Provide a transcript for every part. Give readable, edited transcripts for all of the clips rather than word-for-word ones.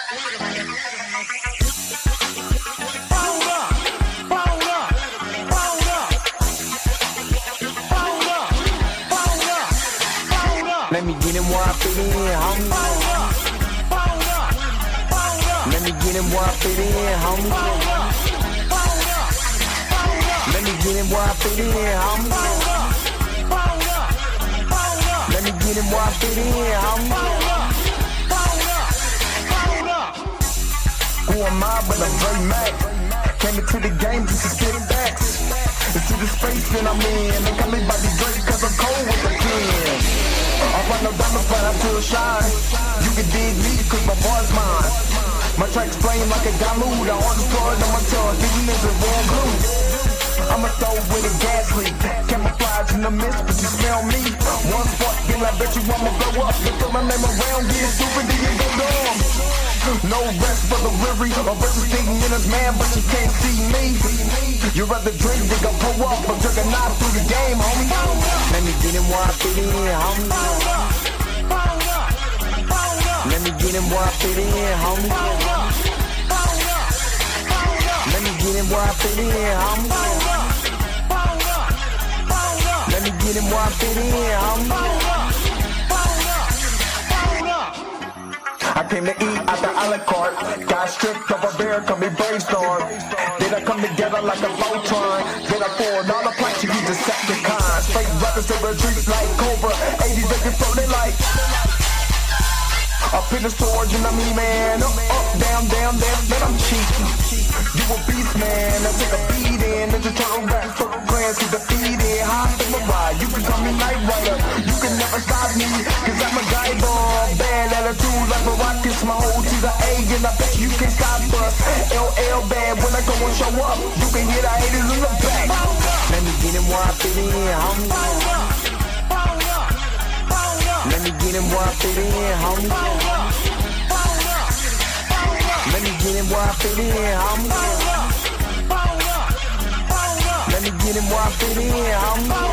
Let me get him where I fit in, homie. Let me get him where I fit in, homie. Let me get him where I fit in, homie. Let me get him where I fit in, homie. Who am I but a Dre Mac? Came into the game just to spit facts. Into the space that I'm in. They call me Bobby Drake cause I'm cold with the pen. I run no diamonds but I feel shine. You can dig me cause my boy's mine. My tracks flame like a Dalude. I on the floor on my tongue. These niggas warm glue. I'ma throw with a gas leak. Camouflage in the mist but you smell me. One spark then I bet you I'ma blow up. You throw my name around, get stupid then you go dumb. No rest for the weary. A versus thinking in his man but you can't see me. You rather drink than go pull up. I'm drinking knife through the game, homie. Let me get him where I fit in, homie. Let me get him where I fit in, homie. Let me get him where I fit in, homie. Let me get him where I fit in, homie. I came to eat at the a la carte. Got stripped of a bear, call me brainstorm. Then I come together like a Voltron. Then I pour all the planks, you use the Decepticons. Straight rappers to retreat like Cobra. 80s they can float, they like up in the storage and I'm man. Up, down, then I'm cheeky. You a beast, man. I take a beat in. Ninja Turtle rap, Turtle Grants get defeated. High samurai, you can call me Night Rider. You can never stop me, cause I'm a guy bomb. Bad attitude like a rocket, my whole to the A, and I bet you can stop us. LL bad when I go and show up. You can hear the haters in the back. Let me get him where I fit in, homie. Let me get him where I fit in, homie. Let me get him where I fit in, homie. Let me get him where I fit in, homie.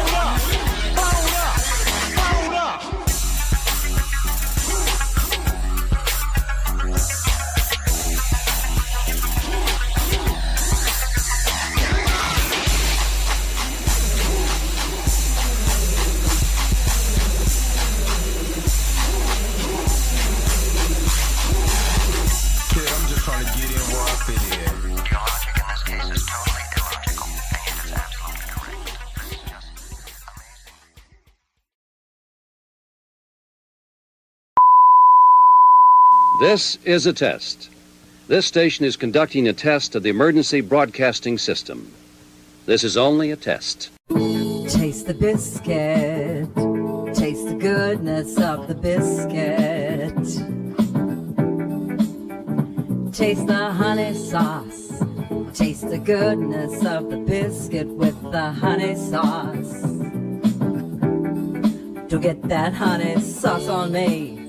This is a test. This station is conducting a test of the emergency broadcasting system. This is only a test. Taste the biscuit. Taste the goodness of the biscuit. Taste the honey sauce. Taste the goodness of the biscuit with the honey sauce. Don't get that honey sauce on me.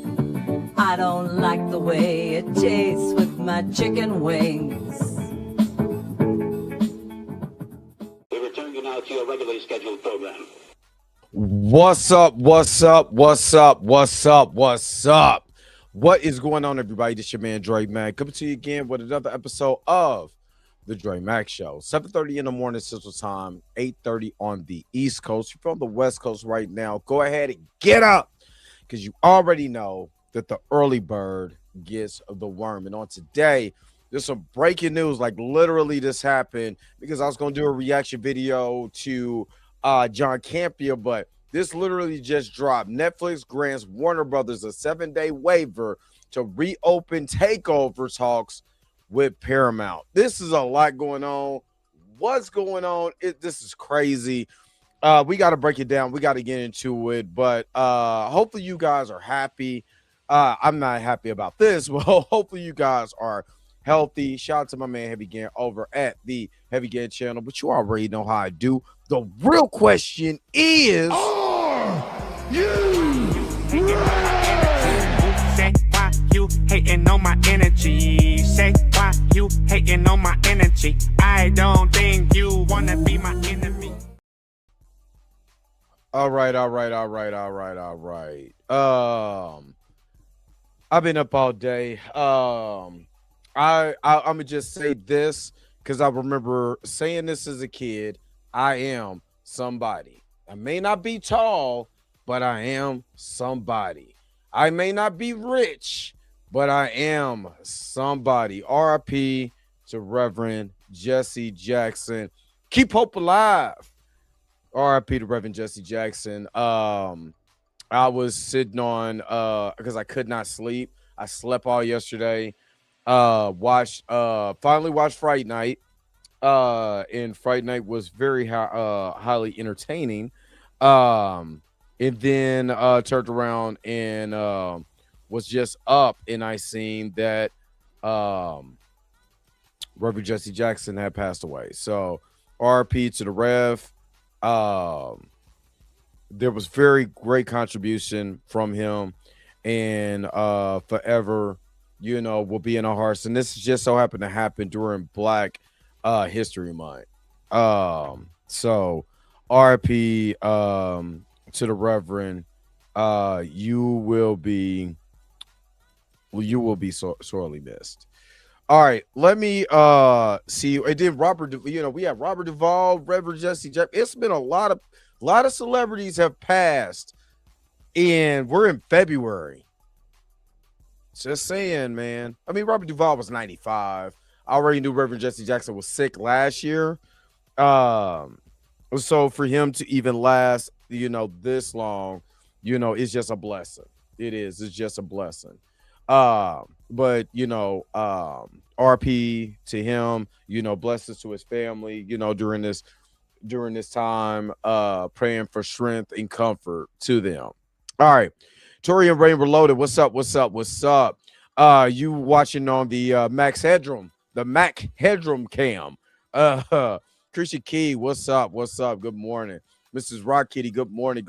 I don't like the way it tastes with my chicken wings. We return you now to your regularly scheduled program. What's up? What is going on, everybody? This is your man, Dre Mac, coming to you again with another episode of The Dre Mac Show. 7:30 in the morning Central Time, 8:30 on the East Coast. If you're on the West Coast right now, go ahead and get up, because you already know that the early bird gets the worm. And on today, there's some breaking news. Like, literally this happened because I was going to do a reaction video to John Campia, but this literally just dropped. Netflix grants Warner Brothers a 7-day waiver to reopen Takeover talks with Paramount. This is a lot going on. What's going on? This is crazy. We got to break it down. We got to get into it, but hopefully you guys are happy. I'm not happy about this. Well, hopefully you guys are healthy. Shout out to my man Heavy Gang over at the Heavy Gang channel, but you already know how I do. The real question is, are you say why you hating on my energy? Say why you hating on my energy? I don't think you wanna be my enemy. All right. I've been up all day. I'm gonna just say this because I remember saying this as a kid. I am somebody. I may not be tall, but I am somebody. I may not be rich, but I am somebody. RIP to Reverend Jesse Jackson. Keep hope alive. RIP to Reverend Jesse Jackson. I was sitting on because I could not sleep. I slept all yesterday. Finally watched Fright Night. And Fright Night was very highly entertaining. And then turned around and was just up, and I seen that Reverend Jesse Jackson had passed away. So RP to the Rev. There was very great contribution from him, and forever, will be in our hearts. And this just so happened to happen during Black History Month. So RP to the Reverend. You will be sorely missed. All right, let me see. And then Robert, we have Robert Duvall, Reverend Jesse Jackson. It's been a lot of celebrities have passed, and we're in February. Just saying, man. I mean, Robert Duvall was 95. I already knew Reverend Jesse Jackson was sick last year. So for him to even last, this long, it's just a blessing. It is. It's just a blessing. But RP to him, blessings to his family, during this time, praying for strength and comfort to them. All right. Tori and Rain Reloaded. What's up? You watching on the Mac Headroom cam. Krisha Key, what's up? Good morning. Mrs. Rock Kitty, good morning.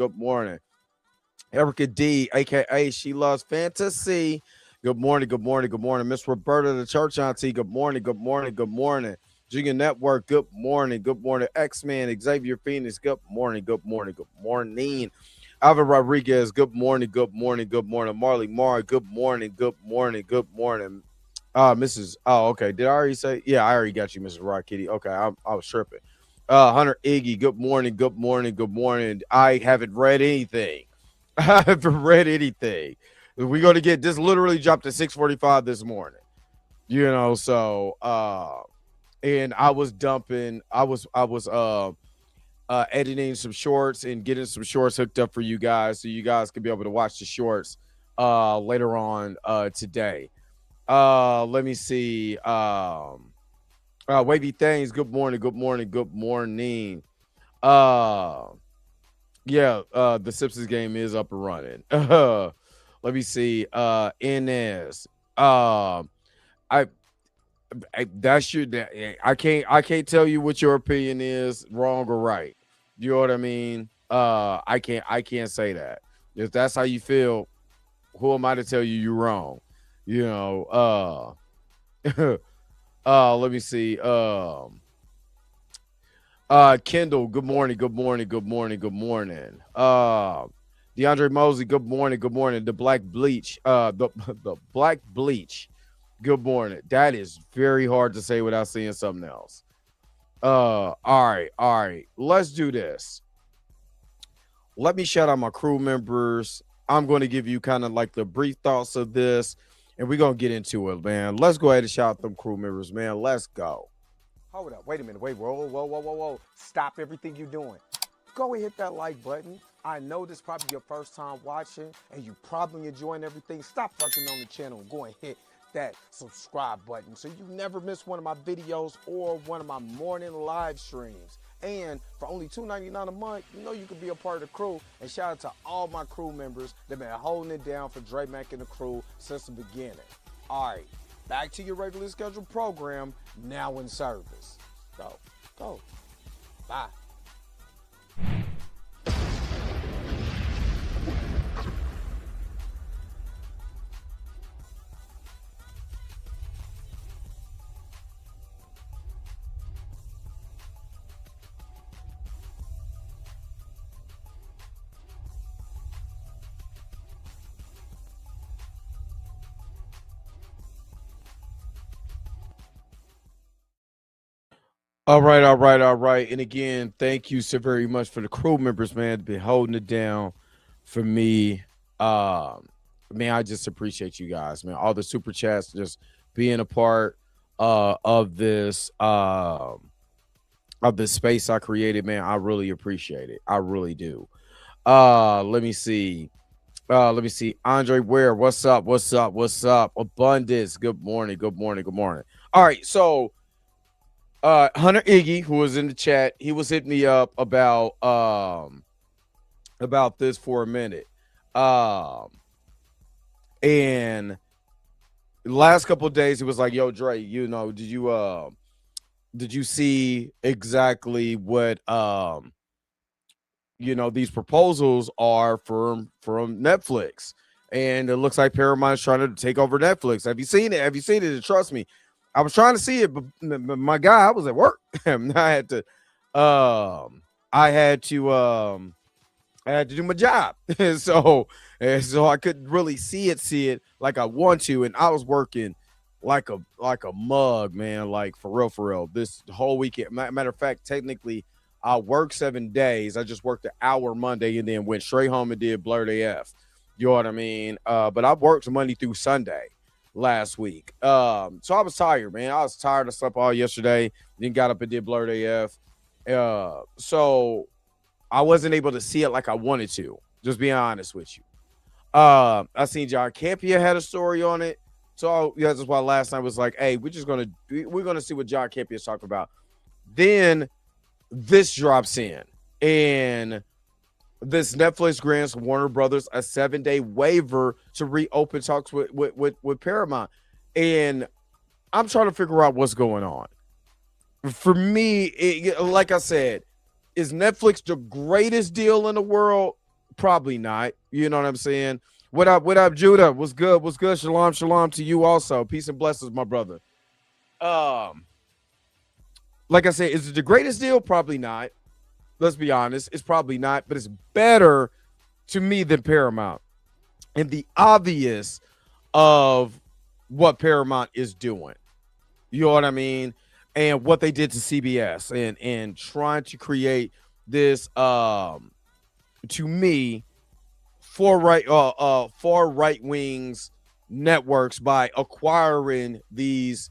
Erica D, aka She Loves Fantasy. Good morning. Miss Roberta, the church auntie. Good morning. Junior Network, good morning. X-Man, Xavier Phoenix, good morning. Alvin Rodriguez, good morning. Marley Marr, good morning. Okay. Did I already say? Yeah, I already got you, Mrs. Rock Kitty. Okay, I was tripping. Hunter Iggy, good morning. I haven't read anything. We're going to get this literally dropped at 6:45 this morning. And I was editing some shorts and getting some shorts hooked up for you guys so you guys can be able to watch the shorts later on today. Let me see. Wavy Things, good morning. The Simpsons game is up and running. Let me see. Inez. I can't tell you what your opinion is, wrong or right. You know what I mean? I can't say that. If that's how you feel, who am I to tell you you're wrong? Let me see. Kendall, good morning. DeAndre Mosley, good morning. The Black Bleach, the Black Bleach, good morning. That is very hard to say without seeing something else. All right. Let's do this. Let me shout out my crew members. I'm going to give you kind of like the brief thoughts of this, and we're going to get into it, man. Let's go ahead and shout out them crew members, man. Let's go. Hold up. Wait a minute. Whoa. Stop everything you're doing. Go and hit that like button. I know this is probably your first time watching, and you probably enjoying everything. Stop fucking on the channel and go and hit that subscribe button so you never miss one of my videos or one of my morning live streams. And for only $2.99 a month, you can be a part of the crew. And shout out to all my crew members that been holding it down for Dre Mack and the crew since the beginning. All right, back to your regularly scheduled program, now in service. Go. Bye. All right, all right, all right. And again, thank you so very much for the crew members, man, to be holding it down for me. Man, I just appreciate you guys, man. All the super chats, just being a part of this space I created, man. I really appreciate it. I really do. Let me see. Let me see. Andre Ware, what's up? What's up? What's up? Abundance. Good morning. Good morning. Good morning. All right, so Hunter Iggy, who was in the chat, he was hitting me up about this for a minute. And the last couple of days he was like, yo, Dre, you know, did you see exactly what you know, these proposals are from Netflix? And it looks like Paramount's trying to take over Netflix. Have you seen it? Have you seen it? And trust me, I was trying to see it, but my guy, I was at work. I had to do my job. so I couldn't really see it like I want to. And I was working like a mug, man, like for real. This whole weekend. Matter of fact, technically, I worked 7 days. I just worked an hour Monday and then went straight home and did Blurred AF. You know what I mean? But I worked Monday through Sunday last week. So I was tired, man. I was tired. I slept all yesterday, then got up and did Blurred AF. So I wasn't able to see it like I wanted to, just being honest with you. I seen John Campia had a story on it. So yeah, that's why last night was like, hey, we're gonna see what John Campia is talking about. Then this drops in, and this Netflix grants Warner Brothers a 7-day waiver to reopen talks with Paramount. And I'm trying to figure out what's going on. For me, like I said, is Netflix the greatest deal in the world? Probably not. You know what I'm saying? What up, Judah? What's good? What's good? Shalom to you also. Peace and blessings, my brother. Like I said, is it the greatest deal? Probably not. Let's be honest. It's probably not, but it's better to me than Paramount. And the obvious of what Paramount is doing. You know what I mean? And what they did to CBS and trying to create this to me far right wings networks by acquiring these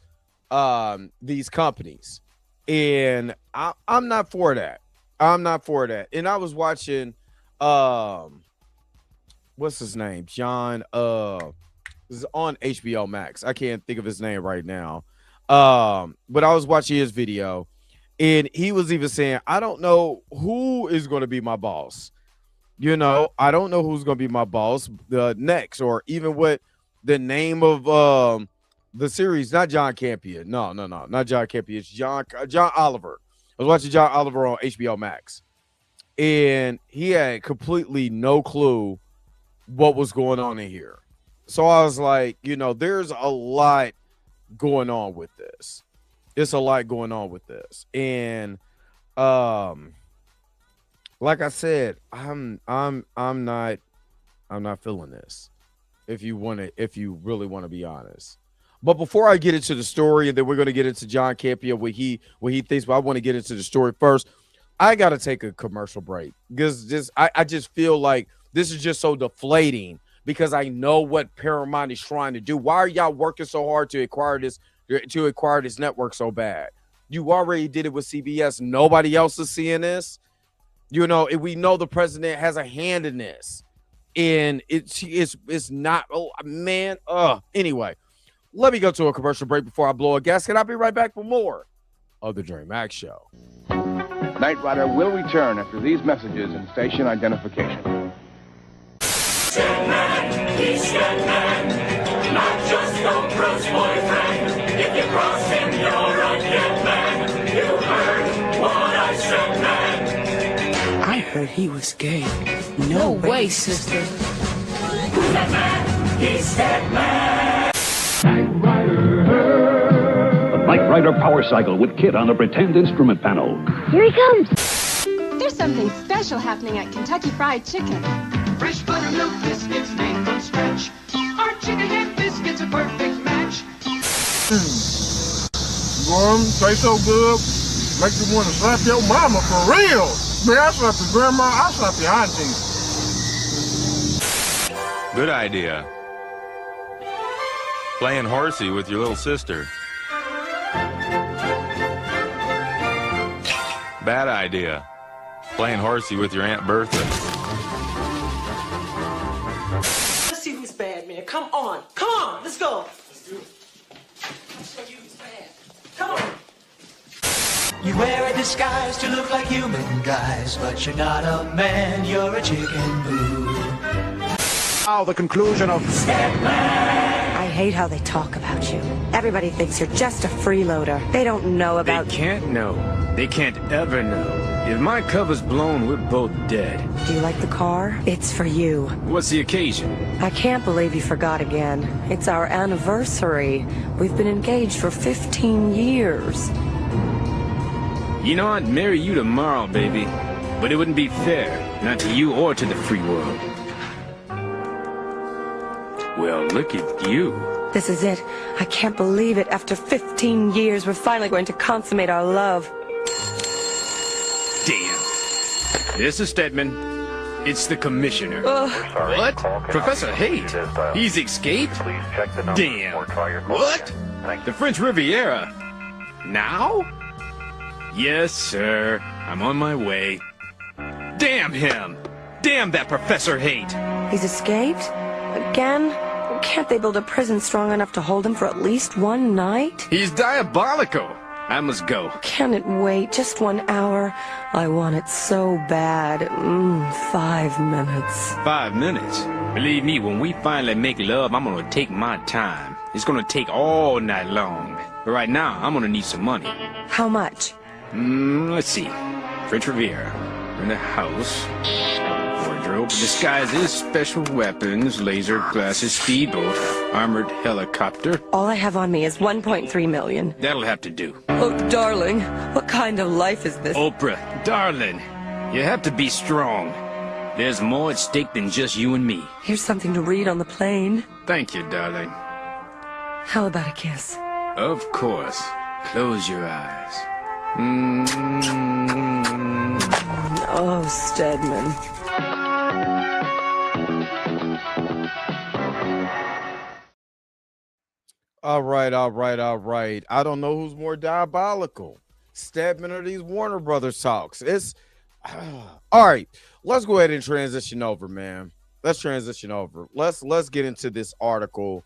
companies. And I'm not for that. I'm not for that. And I was watching what's his name? John this is on HBO Max. I can't think of his name right now. But I was watching his video, and he was even saying, I don't know who is going to be my boss. You know, I don't know who's going to be my boss next, or even what the name of the series. Not John Campia. No, not John Campia. It's John Oliver. I was watching John Oliver on HBO Max, and he had completely no clue what was going on in here. So I was like, you know, there's a lot going on with this. It's a lot going on with this. And like I said, I'm not feeling this. If you really want to be honest. But before I get into the story, and then we're going to get into John Campia, what he thinks, but I want to get into the story first. I got to take a commercial break because I just feel like this is just so deflating because I know what Paramount is trying to do. Why are y'all working so hard to acquire this network so bad? You already did it with CBS. Nobody else is seeing this. You know, we know the president has a hand in this, and it's not. Oh man. Anyway. Let me go to a commercial break before I blow a gasket. I'll be right back for more of the Dre Max Show. Knight Rider will return after these messages and station identification. Sandman, he's Sandman, not just a Bruce boyfriend. If you cross him, you're a dead man. You heard what I said, man. I heard he was gay. No way, sister. Who's that man? He's Sandman. Knight Rider Power Cycle with Kit on a pretend instrument panel. Here he comes. There's something special happening at Kentucky Fried Chicken. Fresh buttermilk biscuits made from scratch. Our chicken head biscuits a perfect match. Tastes so good. Make you want to slap your mama for real. Man, I slap your grandma, I slap your auntie. Good idea. Playing horsey with your little sister. Bad idea. Playing horsey with your Aunt Bertha. Let's see who's bad, man. Come on. Come on. Let's go. Let's do it. Let's show you who's bad. Come on. You wear a disguise to look like human guys, but you're not a man, you're a chicken boo. Now the conclusion of I hate how they talk about you. Everybody thinks you're just a freeloader. They don't know about... They can't know. They can't ever know. If my cover's blown, we're both dead. Do you like the car? It's for you. What's the occasion? I can't believe you forgot again. It's our anniversary. We've been engaged for 15 years. You know, I'd marry you tomorrow, baby. But it wouldn't be fair. Not to you or to the free world. Well, look at you. This is it. I can't believe it. After 15 years, we're finally going to consummate our love. Damn. This is Stedman. It's the commissioner. What? Professor Haight? He's escaped? Damn. What? The French Riviera? Now? Yes, sir. I'm on my way. Damn him! Damn that Professor Haight! He's escaped? Again? Can't they build a prison strong enough to hold him for at least one night? He's diabolical! I must go. Can it wait just 1 hour? I want it so bad. 5 minutes. 5 minutes? Believe me, when we finally make love, I'm gonna take my time. It's gonna take all night long. But right now, I'm gonna need some money. How much? Let's see. French Riviera. In the house. Wardrobe. Disguises, special weapons, laser glasses, speedboat, armored helicopter. All I have on me is 1.3 million. That'll have to do. Oh, darling, what kind of life is this? Oprah, darling, you have to be strong. There's more at stake than just you and me. Here's something to read on the plane. Thank you, darling. How about a kiss? Of course. Close your eyes. Oh, Stedman. All right. I don't know who's more diabolical, Stedman or these Warner Brothers talks. It's all right. Let's go ahead and transition over, man. Let's transition over. Let's get into this article.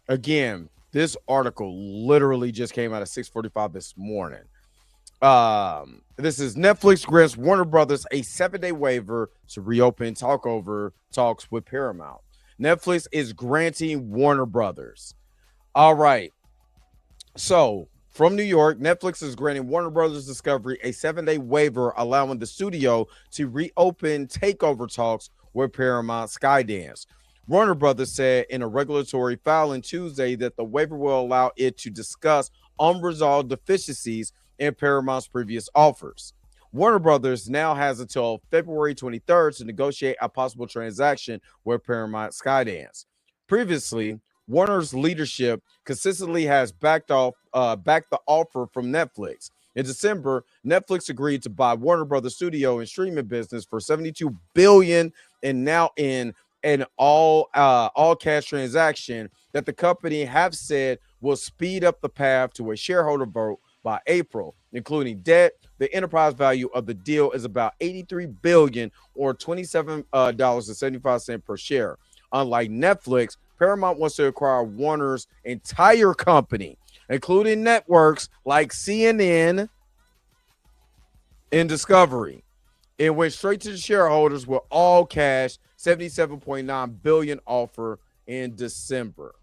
Again, this article literally just came out at 6:45 this morning. This is Netflix grants Warner Brothers a 7-day waiver to reopen Takeover talks with Paramount. Netflix is granting Warner Brothers. All right. So from New York, Netflix is granting Warner Brothers Discovery a 7-day waiver, allowing the studio to reopen Takeover talks with Paramount Skydance. Warner Brothers said in a regulatory filing Tuesday that the waiver will allow it to discuss unresolved deficiencies in Paramount's previous offers. Warner Brothers now has until February 23rd to negotiate a possible transaction with Paramount Skydance. Previously, Warner's leadership consistently has backed the offer from Netflix. In December, Netflix agreed to buy Warner Brothers studio and streaming business for $72 billion, and now in an all cash transaction that the company have said will speed up the path to a shareholder vote by April, including debt. The enterprise value of the deal is about $83 billion or $27.75 per share. Unlike Netflix, Paramount wants to acquire Warner's entire company, including networks like CNN and Discovery. It went straight to the shareholders with all cash, $77.9 billion offer in December.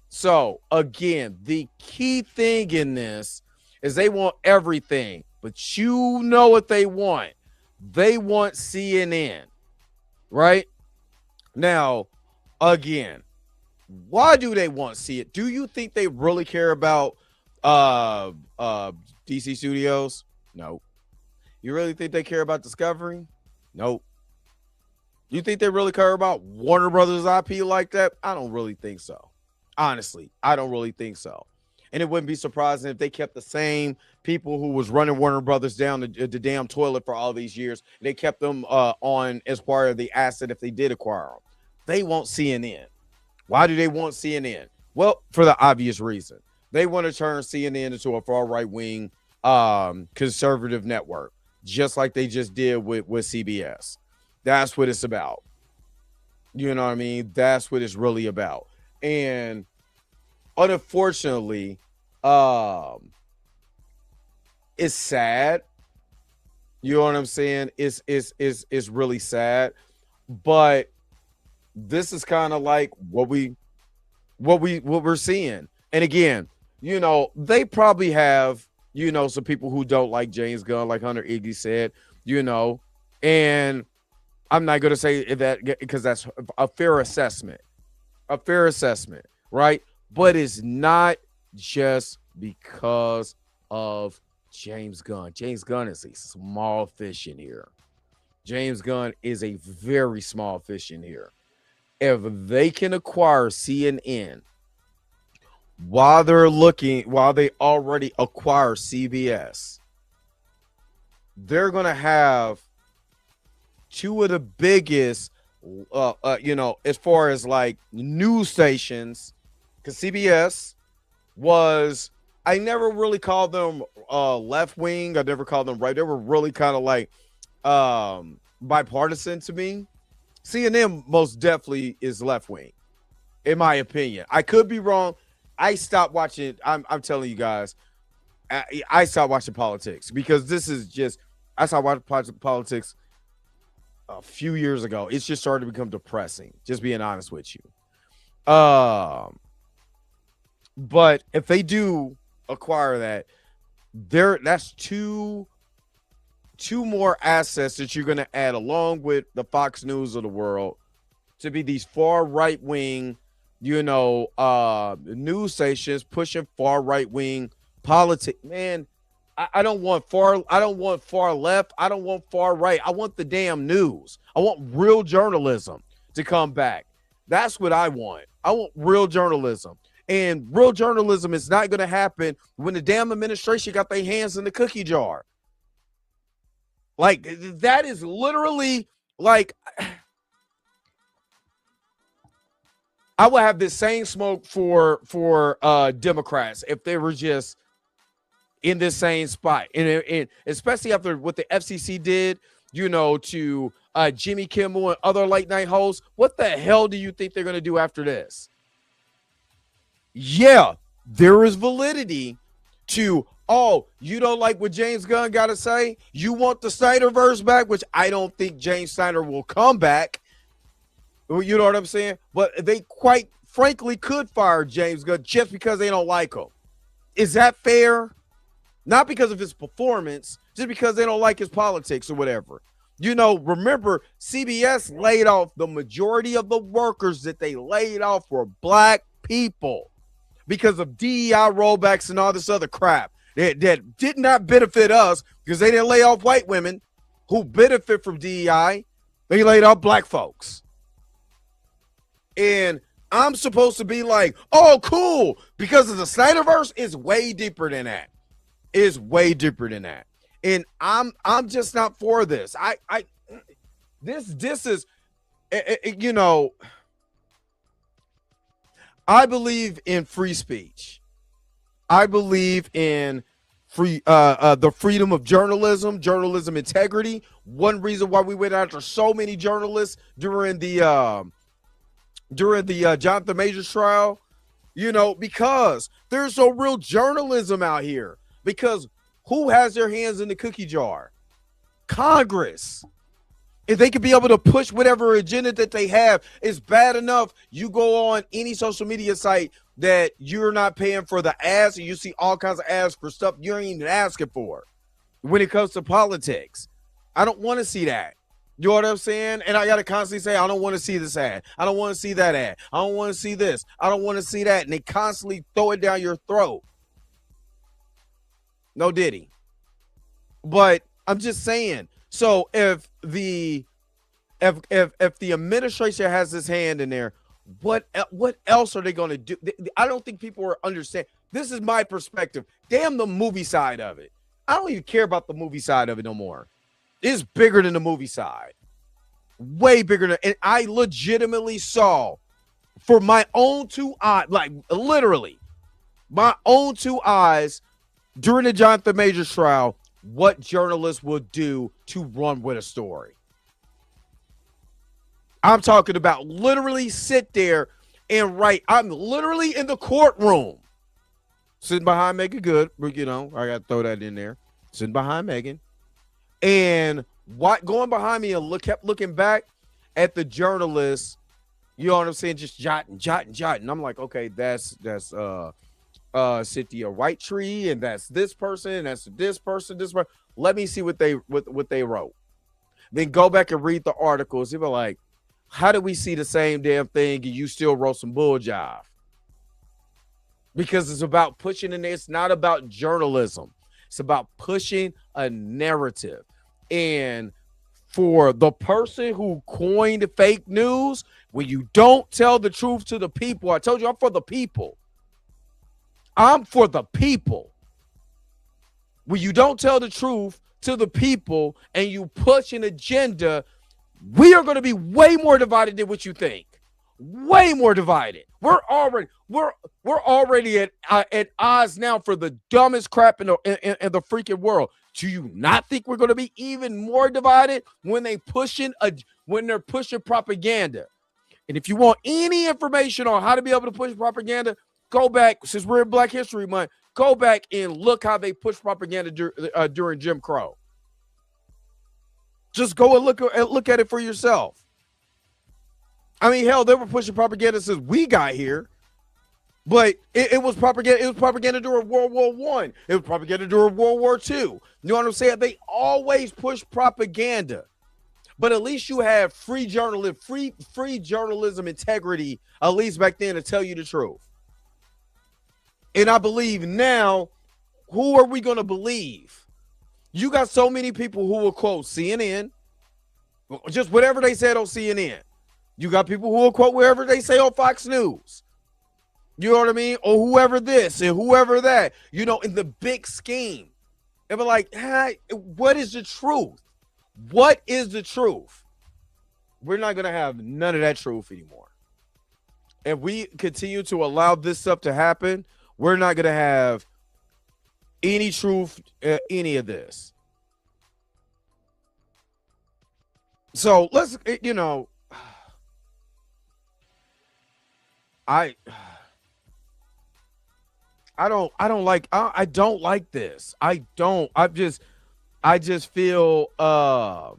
So again, the key thing in this is they want everything, but you know what they want. They want CNN, right? Now, again, why do they want to see it? Do you think they really care about DC Studios? No. You really think they care about Discovery? Nope. You think they really care about Warner Brothers IP like that? I don't really think so. Honestly, I don't really think so. And it wouldn't be surprising if they kept the same people who was running Warner Brothers down the damn toilet for all these years. They kept them on as part of the asset if they did acquire them. They want CNN. Why do they want CNN? Well, for the obvious reason. They want to turn CNN into a far right-wing conservative network, just like they just did with CBS. That's what it's about. You know what I mean? That's what it's really about. And unfortunately, it's sad. You know what I'm saying? It's really sad. But this is kind of like what we're seeing. And again, you know, they probably have, you know, some people who don't like James Gunn, like Hunter Iggy said, you know, and I'm not going to say that because that's a fair assessment, right? But it's not just because of James Gunn. James Gunn is a small fish in here. James Gunn is a very small fish in here. If they can acquire CNN while they already acquire CBS, they're going to have two of the biggest, you know, as far as like news stations, because CBS was, I never really called them left wing. I never called them right. They were really kind of like bipartisan to me. CNN most definitely is left wing, in my opinion. I could be wrong. I stopped watching. I'm telling you guys, I stopped watching politics because this is just, I stopped watching politics a few years ago. It's just started to become depressing, just being honest with you. But if they do acquire that, that's two more assets that you're going to add along with the Fox News of the world to be these far right wing, you know, news stations pushing far right wing politics. Man, I don't want far left. I don't want far right. I want the damn news. I want real journalism to come back. That's what I want. I want real journalism. And real journalism is not going to happen when the damn administration got their hands in the cookie jar. Like, that is literally like, I would have this same smoke for Democrats if they were just in this same spot. And especially after what the FCC did, you know, to Jimmy Kimmel and other late night hosts. What the hell do you think they're going to do after this? Yeah, there is validity to, oh, you don't like what James Gunn got to say? You want the Snyderverse back, which I don't think James Snyder will come back. You know what I'm saying? But they quite frankly could fire James Gunn just because they don't like him. Is that fair? Not because of his performance, just because they don't like his politics or whatever. You know, remember, CBS laid off the majority of the workers that they laid off were black people because of DEI rollbacks and all this other crap that did not benefit us because they didn't lay off white women who benefit from DEI. They laid off black folks. And I'm supposed to be like, oh, cool, because of the Snyderverse. Is way deeper than that. Is way deeper than that. And I'm just not for this. This is, you know, I believe in free speech. I believe in the freedom of journalism integrity. One reason why we went after so many journalists during the Jonathan Majors trial, you know, because there's no real journalism out here. Because who has their hands in the cookie jar? Congress. If they could be able to push whatever agenda that they have, it's bad enough you go on any social media site that you're not paying for the ads and you see all kinds of ads for stuff you ain't even asking for. When it comes to politics, I don't want to see that. You know what I'm saying? And I got to constantly say, I don't want to see this ad. I don't want to see that ad. I don't want to see this. I don't want to see that. And they constantly throw it down your throat. No diddy. But I'm just saying. So if the administration has this hand in there, what else are they going to do? I don't think people are understand. This is my perspective. Damn the movie side of it. I don't even care about the movie side of it no more. It's bigger than the movie side. Way bigger than, and I legitimately saw for my own two eyes, like literally my own two eyes during the Jonathan Majors trial, what journalists would do to run with a story. I'm talking about literally sit there and write. I'm literally in the courtroom, sitting behind Megan Good. You know, I got to throw that in there. Sitting behind Megan. And what going behind me and kept looking back at the journalists, you know what I'm saying, just jotting. I'm like, okay, that's Cynthia Whitetree, and that's this person, that's this person. Let me see what they wrote. Then go back and read the articles. They were like, how do we see the same damn thing and you still wrote some bull jive? Because it's about pushing in there. It's not about journalism. It's about pushing a narrative. And for the person who coined fake news, when you don't tell the truth to the people, I told you I'm for the people. I'm for the people. When you don't tell the truth to the people and you push an agenda, we are going to be way more divided than what you think. Way more divided. We're already at odds now for the dumbest crap in the freaking world. Do you not think we're going to be even more divided when they're pushing propaganda? And if you want any information on how to be able to push propaganda, go back, since we're in Black History Month, go back and look how they push propaganda during Jim Crow. Just go and look at it for yourself. I mean, hell, they were pushing propaganda since we got here. But it was propaganda. It was propaganda during World War I. It was propaganda during World War II. You know what I'm saying? They always push propaganda. But at least you have free journalism integrity, at least back then, to tell you the truth. And I believe now, who are we going to believe? You got so many people who will quote CNN, just whatever they said on CNN. You got people who will quote wherever they say on Fox News. You know what I mean? Or whoever this and whoever that, you know, in the big scheme. And we're like, hey, what is the truth? What is the truth? We're not going to have none of that truth anymore. If we continue to allow this stuff to happen, we're not going to have any truth, any of this. So let's, you know, I don't like this. I just feel I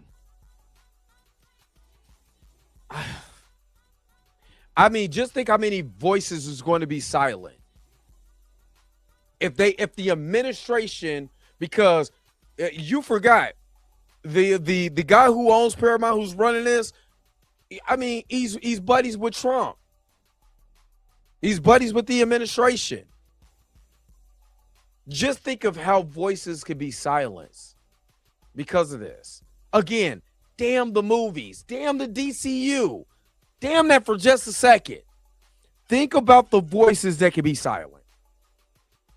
mean, just think how many voices is going to be silent if the administration, because you forgot the guy who owns Paramount, who's running this, I mean, he's buddies with Trump. He's buddies with the administration. Just think of how voices could be silenced because of this. Again, damn the movies. Damn the DCU. Damn that for just a second. Think about the voices that could be silent.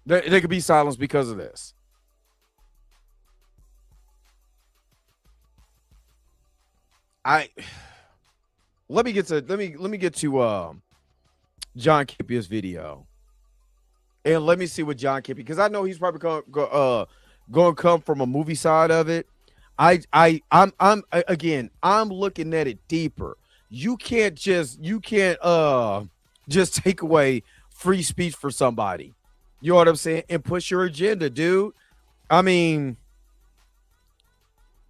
They could be silenced because of this. Let me get to John Kippia's video. And let me see what John Kippia, because I know he's probably going to come from a movie side of it. I'm looking at it deeper. You can't just take away free speech for somebody. You know what I'm saying? And push your agenda, dude. I mean,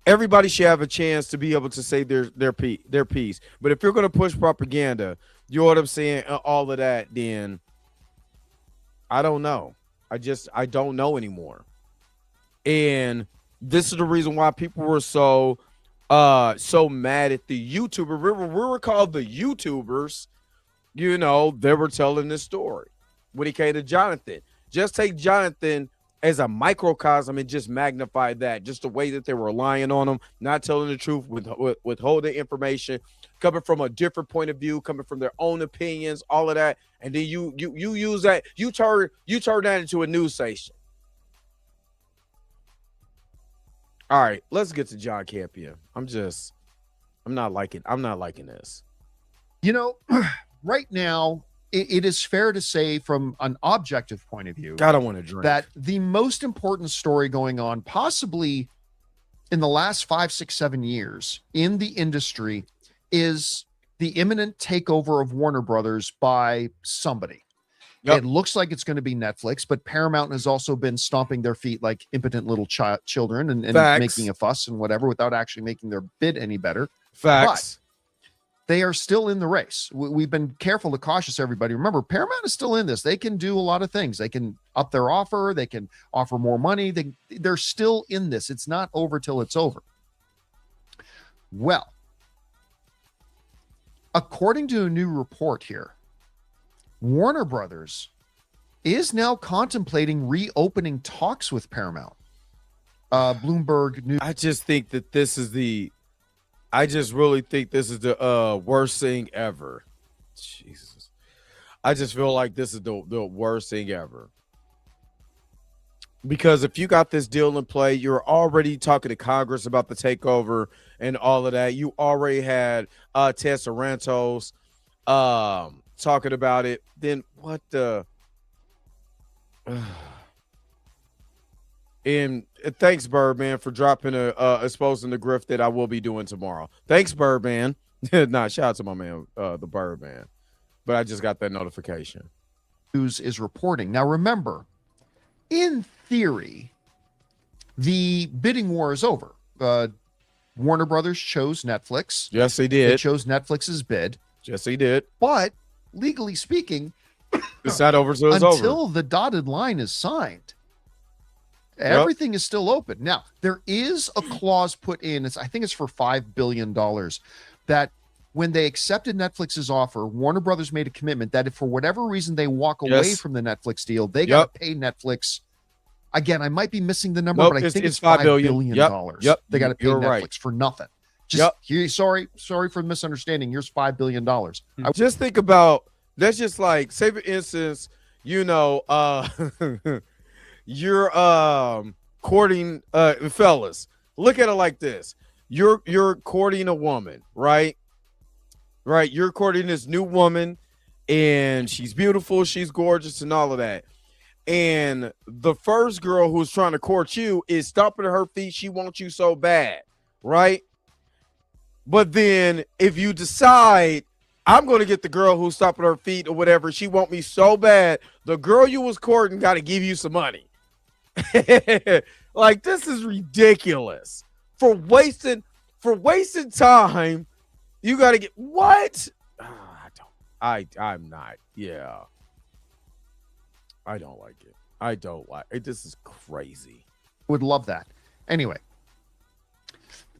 everybody should have a chance to be able to say their piece. But if you're going to push propaganda, you know what I'm saying, all of that, then I don't know. I don't know anymore. And this is the reason why people were so mad at the YouTuber. We were called the YouTubers. You know, they were telling this story when he came to Jonathan. Just take Jonathan as a microcosm and just magnify that, just the way that they were relying on them, not telling the truth, withholding information, coming from a different point of view, coming from their own opinions, all of that, and then you use that, you turn that into a news station. All right, let's get to John Campion. I'm not liking this. You know, right now, it is fair to say from an objective point of view, God, I want to drink. That the most important story going on possibly in the last 5, 6, 7 years in the industry is the imminent takeover of Warner Brothers by somebody. Yep. It looks like it's going to be Netflix, but Paramount has also been stomping their feet like impotent little children and making a fuss and whatever without actually making their bid any better. Facts. But they are still in the race. We've been careful to cautious everybody. Remember, Paramount is still in this. They can do a lot of things. They can up their offer. They can offer more money. They're still in this. It's not over till it's over. Well, according to a new report here, Warner Brothers is now contemplating reopening talks with Paramount. Bloomberg News. I just think that this is I just really think this is the worst thing ever. Jesus. I just feel like this is the worst thing ever. Because if you got this deal in play, you're already talking to Congress about the takeover and all of that. You already had Ted Sarantos talking about it. Then what the... And thanks, Birdman, for dropping exposing the grift that I will be doing tomorrow. Thanks, Birdman. Shout out to my man, the Birdman. But I just got that notification. News is reporting. Now, remember, in theory, the bidding war is over. Warner Brothers chose Netflix. Yes, they did. They chose Netflix's bid. Yes, they did. But legally speaking, it's not over till it's over. Until the dotted line is signed. Everything is still open. Now, there is a clause put in, I think it's for $5 billion, that when they accepted Netflix's offer, Warner Brothers made a commitment that if for whatever reason they walk away from the Netflix deal, they got to pay Netflix. Again, I might be missing the number, but I think it's $5 billion. Yep. They got to pay Netflix right. for nothing. Sorry for the misunderstanding. Here's $5 billion. Just think about, that's just like, say for instance, you're courting fellas. Look at it like this. You're courting a woman, right? Right. You're courting this new woman and she's beautiful, she's gorgeous and all of that. And the first girl who's trying to court you is stomping at her feet. She wants you so bad, right? But then if you decide I'm going to get the girl who's stomping her feet or whatever, she want me so bad, the girl you was courting got to give you some money. Like, this is ridiculous. For wasting time, you got to get what? I'm not. Yeah. I don't like it. I don't like it. This is crazy. Would love that. Anyway.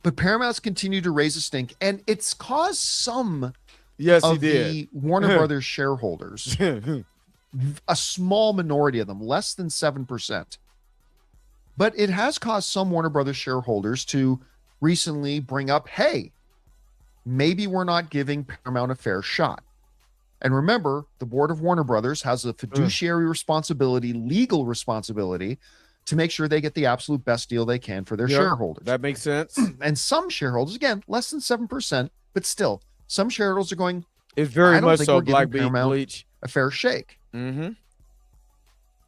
But Paramount's continued to raise a stink, and it's caused some of the Warner Brothers shareholders, a small minority of them, less than 7%. But it has caused some Warner Brothers shareholders to recently bring up, hey, maybe we're not giving Paramount a fair shot. And remember, the board of Warner Brothers has a fiduciary responsibility, legal responsibility, to make sure they get the absolute best deal they can for their shareholders. That makes sense. And some shareholders, again, less than 7%, but still, some shareholders are going, it's very much so Black Paramount a fair shake. Mm-hmm.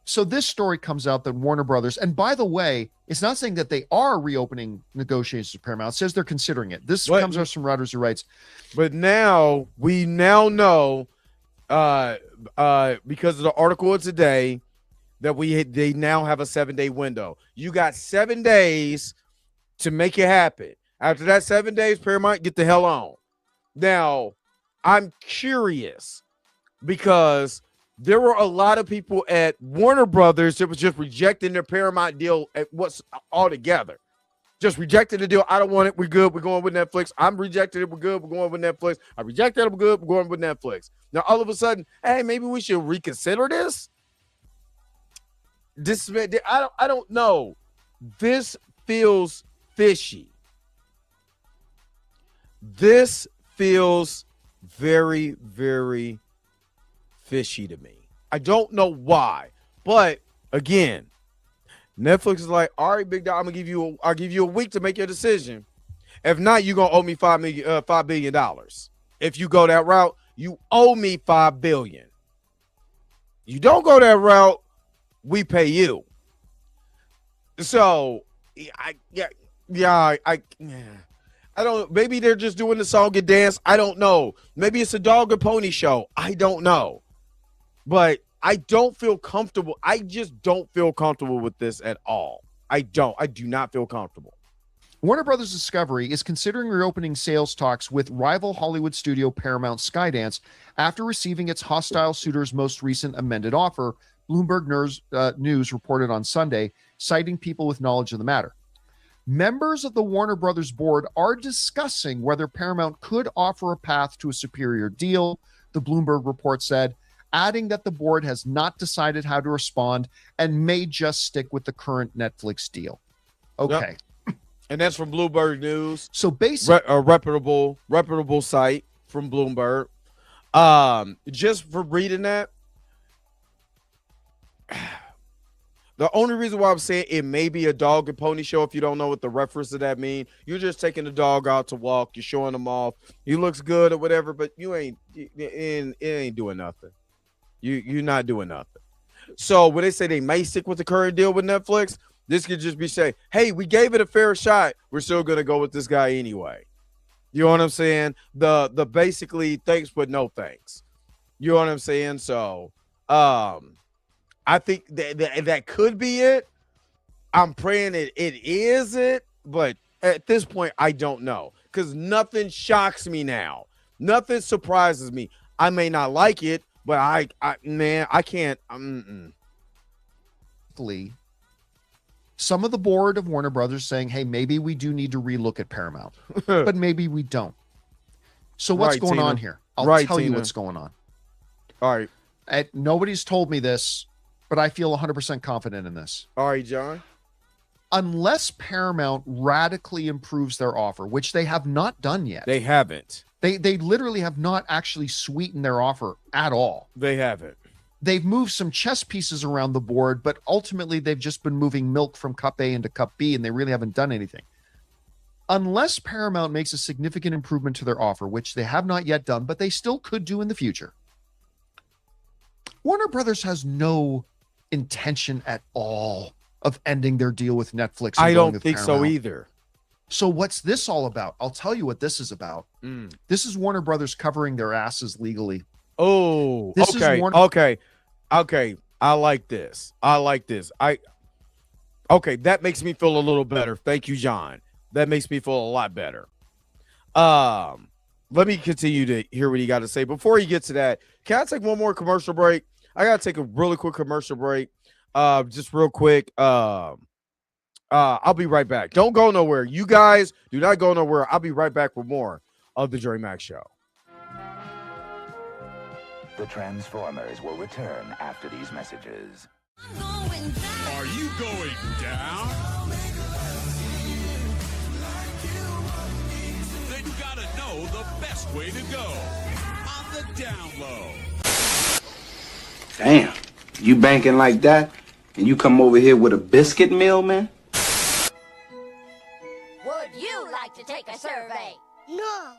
So this story comes out that Warner Brothers, and by the way, it's not saying that they are reopening negotiations with Paramount. It says they're considering it. This comes out from Reuters, who writes. But now, we now know, because of the article of today, that they now have a 7-day window. You got 7 days to make it happen. After that 7 days, Paramount, get the hell on. Now, I'm curious because there were a lot of people at Warner Brothers that was just rejecting their Paramount deal at what's altogether. Just rejected the deal. I don't want it. We're good. We're going with Netflix. I'm rejected it. We're good. We're going with Netflix. I rejected it. We're good. We're going with Netflix. Now, all of a sudden, hey, maybe we should reconsider this. This I don't know. This feels fishy. This feels very, very fishy to me. I don't know why, but again, Netflix is like, all right, big dog, I'll give you a week to make your decision. If not, you're gonna owe me $5 billion. If you go that route, you owe me $5 billion. You don't go that route, we pay you. So I don't. Maybe they're just doing the song and dance. I don't know. Maybe it's a dog and pony show. I don't know. But I don't feel comfortable. I just don't feel comfortable with this at all. I do not feel comfortable. Warner Brothers Discovery is considering reopening sales talks with rival Hollywood studio Paramount Skydance after receiving its hostile suitor's most recent amended offer, Bloomberg News reported on Sunday, citing people with knowledge of the matter. Members of the Warner Brothers board are discussing whether Paramount could offer a path to a superior deal, the Bloomberg report said, adding that the board has not decided how to respond and may just stick with the current Netflix deal. Okay. Yep. And that's from Bloomberg News. So basically, a reputable site from Bloomberg. Just for reading that, the only reason why I'm saying it may be a dog and pony show, if you don't know what the reference to that mean, you're just taking the dog out to walk, you're showing him off, he looks good or whatever, but it ain't doing nothing. You're not doing nothing. So when they say they may stick with the current deal with Netflix, this could just be say, hey, we gave it a fair shot, we're still gonna go with this guy anyway. You know what I'm saying? The basically thanks but no thanks. You know what I'm saying? So I think that could be it. I'm praying it is it, but at this point, I don't know, because nothing shocks me now. Nothing surprises me. I may not like it, but I can't. Some of the board of Warner Brothers saying, hey, maybe we do need to relook at Paramount, but maybe we don't. So what's going on here? I'll tell you what's going on. All right. Nobody's told me this, but I feel 100% confident in this. All right, John. Unless Paramount radically improves their offer, which they have not done yet. They haven't. They literally have not actually sweetened their offer at all. They haven't. They've moved some chess pieces around the board, but ultimately they've just been moving milk from cup A into cup B, and they really haven't done anything. Unless Paramount makes a significant improvement to their offer, which they have not yet done, but they still could do in the future, Warner Brothers has no intention at all of ending their deal with Netflix. I don't think so either. So what's this all about? I'll tell you what this is about. This is Warner Brothers covering their asses legally. Oh, this okay. Is Warner- Okay. I like this. Okay, that makes me feel a little better. Thank you, John. That makes me feel a lot better. Let me continue to hear what you got to say. Before you get to that, can I take one more commercial break? I got to take a really quick commercial break. Just real quick. I'll be right back. Don't go nowhere. You guys do not go nowhere. I'll be right back with more of the Dre Max Show. The Transformers will return after these messages. Are you going down? Then you gotta know the best way to go. On the down low. Damn, you banking like that, and you come over here with a biscuit meal, man? Would you like to take a survey? No.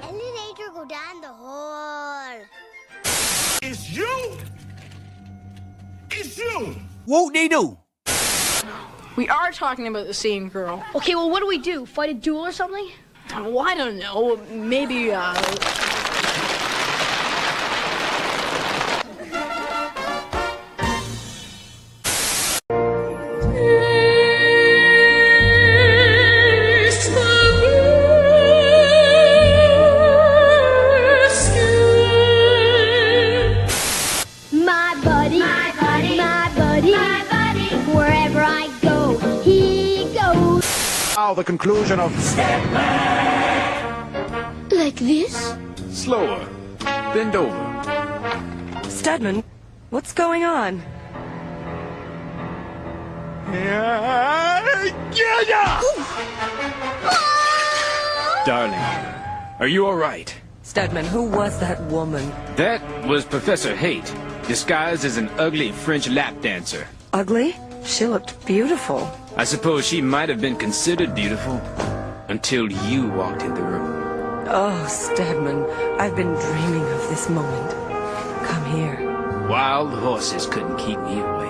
Elevator go down the hall. It's you! It's you! Whoop-de-doo! We are talking about the same girl. Okay, well, what do we do? Fight a duel or something? Well, I don't know. Maybe, Now the conclusion of Step Back. Like this? Slower. Bend over. Stedman, what's going on? Darling, are you all right? Stedman, who was that woman? That was Professor Haight, disguised as an ugly French lap dancer. Ugly? She looked beautiful. I suppose she might have been considered beautiful until you walked in the room. Oh, Stedman, I've been dreaming of this moment. Come here. Wild horses couldn't keep me away.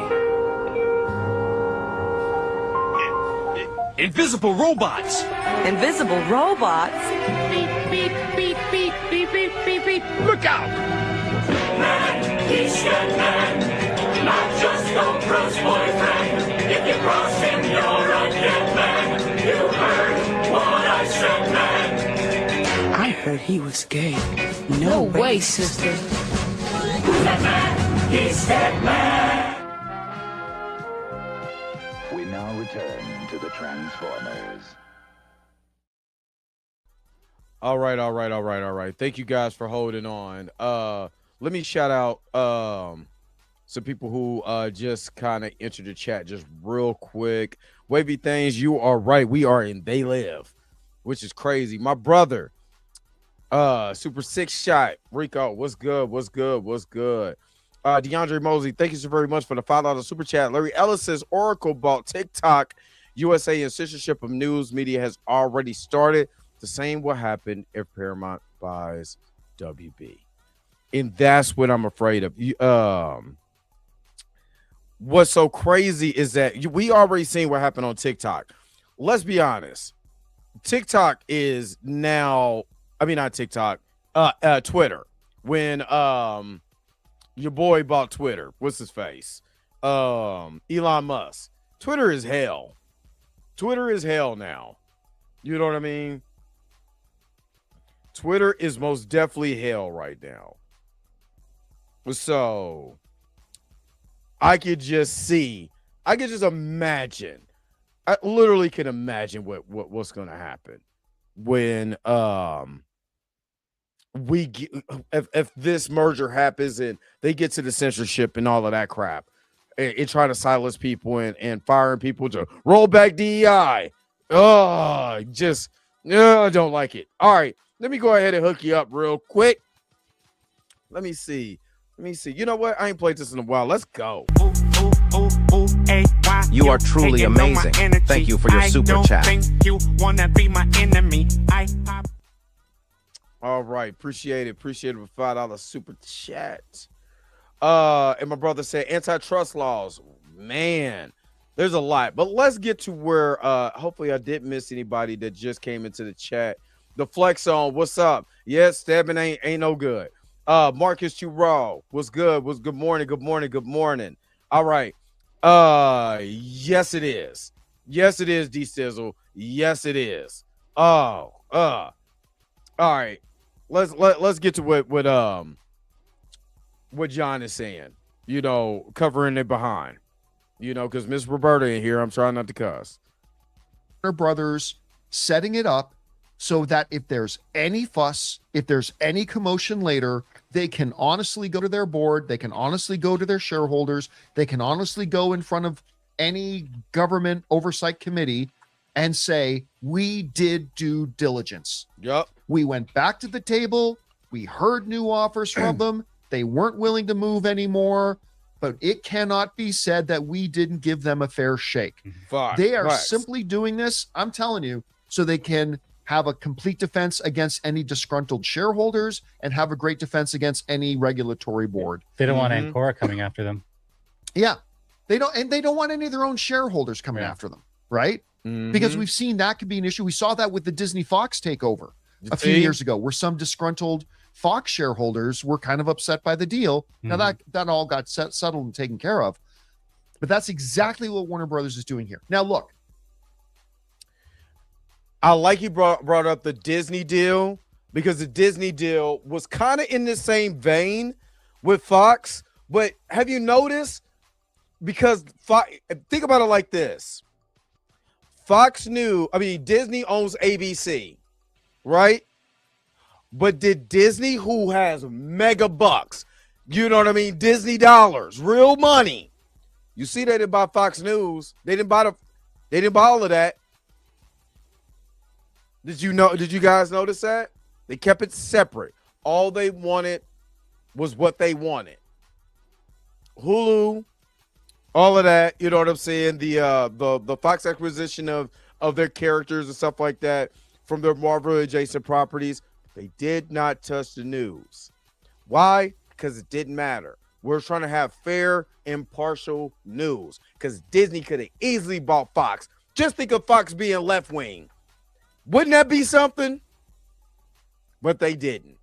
Invisible robots! Invisible robots? Beep, beep, beep, beep, beep, beep, beep, beep. Look out! Man, he's Stedman, not just old Bruce's boyfriend. If you cross him, you're a dead man. You heard what I said, man. I heard he was gay. No way, sister. Who's that man? He's Stedman. We now return to the Transformers. All right. Thank you guys for holding on. Let me shout out some people who just kind of entered the chat just real quick. Wavy Things, you are right. We are in They Live, which is crazy. My brother, Super Six Shot, Rico, what's good? DeAndre Mosley, thank you so very much for the $5 super chat. Larry Ellis says Oracle bought TikTok USA, and censorship of news media has already started. The same will happen if Paramount buys WB. And that's what I'm afraid of. What's so crazy is that we already seen what happened on TikTok. Let's be honest. TikTok is now, not TikTok, Twitter. When your boy bought Twitter, what's his face? Elon Musk. Twitter is hell. Twitter is hell now. You know what I mean? Twitter is most definitely hell right now. So I could just imagine. I literally can imagine what's going to happen when if this merger happens and they get to the censorship and all of that crap, and try to silence people and firing people to roll back DEI. I don't like it. All right, let me go ahead and hook you up real quick. Let me see. You know what? I ain't played this in a while. Let's go. You are truly amazing. Thank you for your super chat. You wanna be my enemy. All right, appreciate it for $5 super chat. And my brother said antitrust laws. Man, there's a lot, but let's get to where hopefully I didn't miss anybody that just came into the chat. The Flex Zone, what's up? Yes, Stedman ain't no good. Marcus Too Raw, what's good? Good morning. All right. Yes it is, D Sizzle. Yes it is. All right. Let's get to what John is saying, covering it behind, because Miss Roberta in here, I'm trying not to cuss. Warner Brothers setting it up so that if there's any fuss, if there's any commotion later, they can honestly go to their board, they can honestly go to their shareholders, they can honestly go in front of any government oversight committee and say, we did due diligence. Yep. We went back to the table, we heard new offers from them. They weren't willing to move anymore, but it cannot be said that we didn't give them a fair shake. They are simply doing this, I'm telling you, so they can have a complete defense against any disgruntled shareholders and have a great defense against any regulatory board. They don't want Ancora coming after them. Yeah. They don't want any of their own shareholders coming after them, right? Because we've seen that could be an issue. We saw that with the Disney Fox takeover a few years ago, where some disgruntled Fox shareholders were kind of upset by the deal. Now that all got settled and taken care of, but that's exactly what Warner Brothers is doing here. Now, look, I like you brought up the Disney deal, because the Disney deal was kind of in the same vein with Fox. But have you noticed? Because think about it like this: Disney owns ABC, right? But did Disney, who has mega bucks, You know what I mean? Disney dollars, real money. You see, they didn't buy Fox News. They didn't buy all of that. Did you guys notice that? They kept it separate. All they wanted was what they wanted. Hulu, all of that, you know what I'm saying? The Fox acquisition of their characters and stuff like that from their Marvel adjacent properties. They did not touch the news. Why? Because it didn't matter. We're trying to have fair, impartial news. Because Disney could have easily bought Fox. Just think of Fox being left wing. Wouldn't that be something? But they didn't.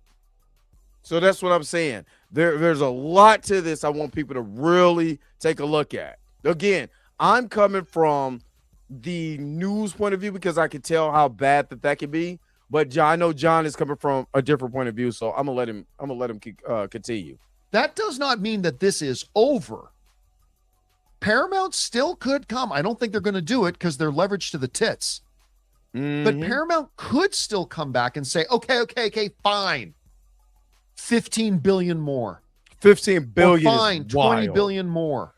So that's what I'm saying. There's a lot to this I want people to really take a look at. Again, I'm coming from the news point of view because I can tell how bad that could be. But I know John is coming from a different point of view, so I'm gonna let him continue. That does not mean that this is over. Paramount still could come. I don't think they're going to do it because they're leveraged to the tits. But Paramount could still come back and say, okay, fine. 15 billion more. 15 billion. Or fine, 20 billion more.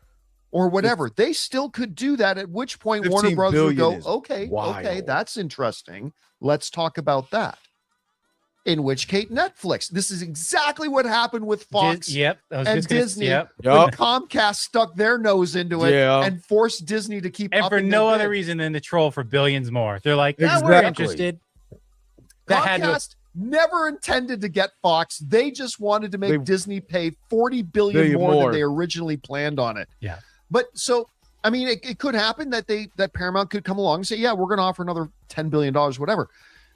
Or whatever. They still could do that, at which point Warner Brothers would go, okay, that's interesting. Let's talk about that. In which case, Netflix. This is exactly what happened with Fox and Disney. When Comcast stuck their nose into it and forced Disney to keep and up for no other reason than to troll for billions more. They're like, we're interested. Comcast never intended to get Fox. They just wanted to make Disney pay $40 billion more than they originally planned on it. Yeah. But so, I mean, it could happen that Paramount could come along and say, yeah, we're going to offer another $10 billion, whatever.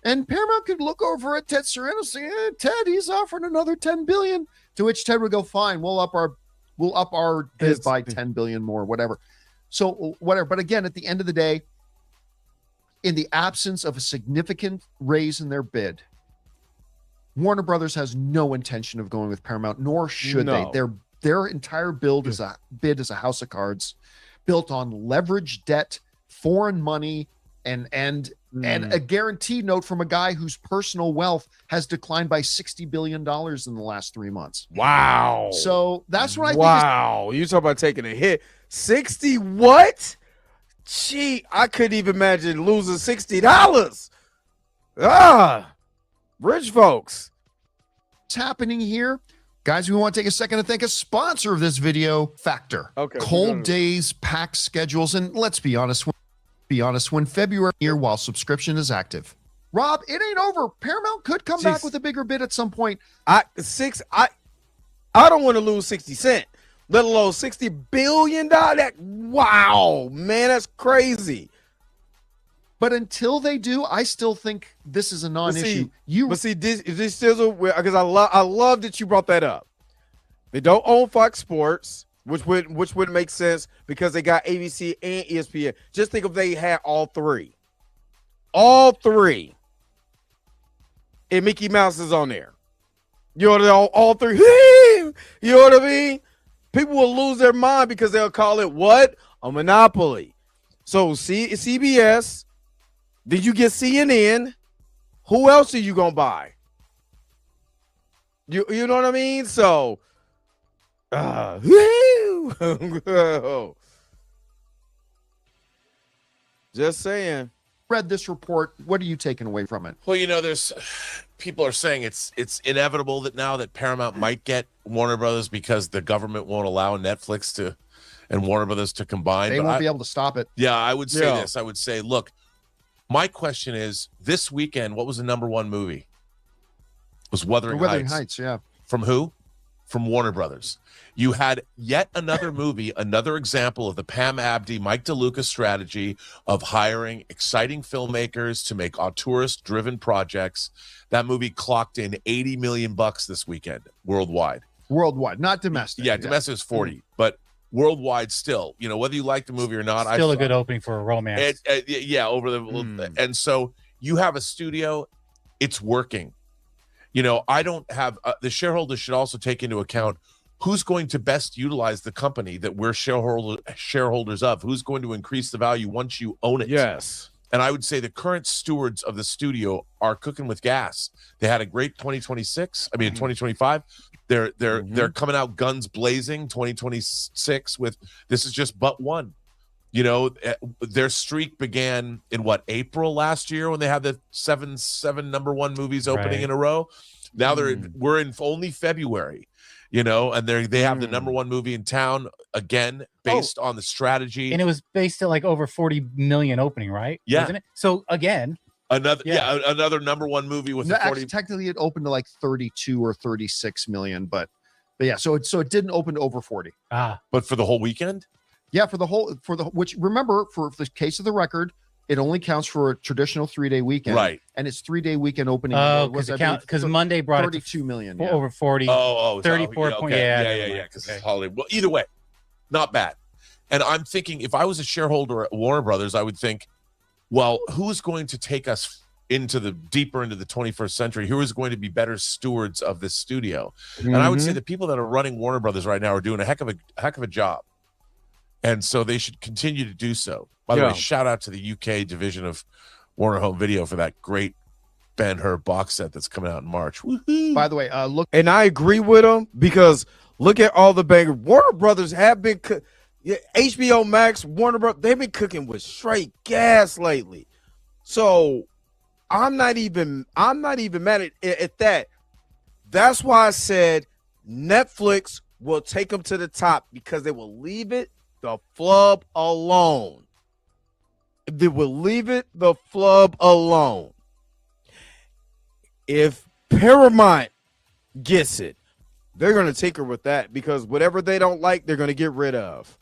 And Paramount could look over at Ted Sarandos and say, Ted, he's offering another $10 billion. To which Ted would go, fine, we'll up our bid by $10 billion more, whatever. So whatever. But again, at the end of the day, in the absence of a significant raise in their bid, Warner Brothers has no intention of going with Paramount, nor should they. Their entire bid is a house of cards built on leveraged debt, foreign money, and a guaranteed note from a guy whose personal wealth has declined by $60 billion in the last 3 months. Wow. So that's what I think. Wow. You talk about taking a hit. 60 what? Gee, I couldn't even imagine losing $60. Rich folks. What's happening here? Guys, we want to take a second to thank a sponsor of this video, Factor. Okay. Cold days, packed schedules, and let's be honest, when February here while subscription is active. Rob, it ain't over. Paramount could come back with a bigger bid at some point. I don't want to lose 60 cents, let alone $60 billion. Wow, man, that's crazy. But until they do, I still think this is a non-issue. This still because I love that you brought that up. They don't own Fox Sports, which would make sense because they got ABC and ESPN. Just think if they had all three. And Mickey Mouse is on there. You know, all three. You know what I mean? People will lose their mind because they'll call it what? A monopoly. So CBS. Did you get CNN? Who else are you gonna buy? You know what I mean? So, just saying. Read this report. What are you taking away from it? Well, you know, there's people are saying it's inevitable that now that Paramount might get Warner Brothers because the government won't allow Netflix and Warner Brothers to combine. They won't be able to stop it. Yeah, I would say this. I would say, look. My question is, this weekend, what was the number one movie? It was Wuthering Heights. Yeah. From who? From Warner Brothers. You had yet another movie, another example of the Pam Abdi, Mike DeLuca strategy of hiring exciting filmmakers to make auteurist-driven projects. That movie clocked in $80 million this weekend worldwide. Worldwide, not domestic. Yeah, domestic is 40, but worldwide still, you know, whether you like the movie or not. Still a good opening for a romance. And so you have a studio, it's working. You know, I don't have, the shareholders should also take into account who's going to best utilize the company that we're shareholders of, who's going to increase the value once you own it. Yes. And I would say the current stewards of the studio are cooking with gas. They had a great 2025. They're coming out guns blazing 2026 with this is just but one. You know, their streak began in April last year when they had the seven #1 movies opening in a row. Now we're in only February, you know, and they have the #1 movie in town again based on the strategy. And it was based at like over 40 million opening, right? Yeah. Wasn't it? So again, another #1 movie with no, 40. actually, technically it opened to like 32 or 36 million, but yeah, so it didn't open to over 40. But for the whole weekend? Yeah, which remember, for the case of the record, it only counts for a traditional 3-day weekend, right? And it's 3-day weekend opening. Oh, because Monday brought 32 million, over 40. 34 point. Yeah. Because it's Hollywood. Well, either way, not bad. And I'm thinking, if I was a shareholder at Warner Brothers, I would think, well, who's going to take us deeper into the 21st century? Who is going to be better stewards of this studio? And I would say the people that are running Warner Brothers right now are doing a heck of a job. And so they should continue to do so. By the way, shout out to the UK division of Warner Home Video for that great Ben-Hur box set that's coming out in March. Woo-hoo. By the way, look, and I agree with them because look at all the bangers. Warner Brothers have been HBO Max, Warner Brothers, they've been cooking with straight gas lately. So I'm not even mad at that. That's why I said Netflix will take them to the top because they will leave it the flub alone. They will leave it the flub alone. If Paramount gets it, they're going to take her with that because whatever they don't like, they're going to get rid of.